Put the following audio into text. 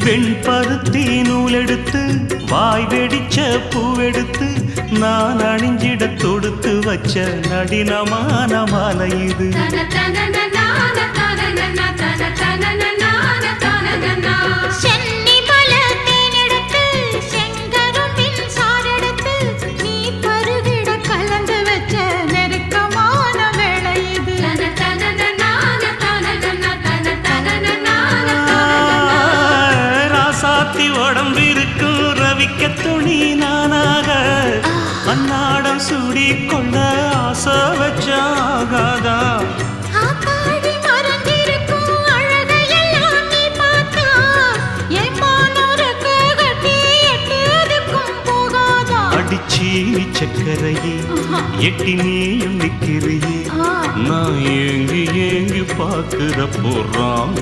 வெண்பருத்தி நூலெடுத்து வாய் வெடிச்ச பூவெடுத்து நான் அணிஞ்சிட தொடுத்து வச்ச நடினமான மாலை இது. உடம்பிருக்கும் ரவிக்க துணி நானாக அன்னாடம் சூடி கொண்ட ஆசை வச்சாகாதா. அடிச்சி சக்கரையே எட்டி நீயும் நிக்கிறையே நான் ஏங்கி ஏங்கி பார்க்கிற போறான்.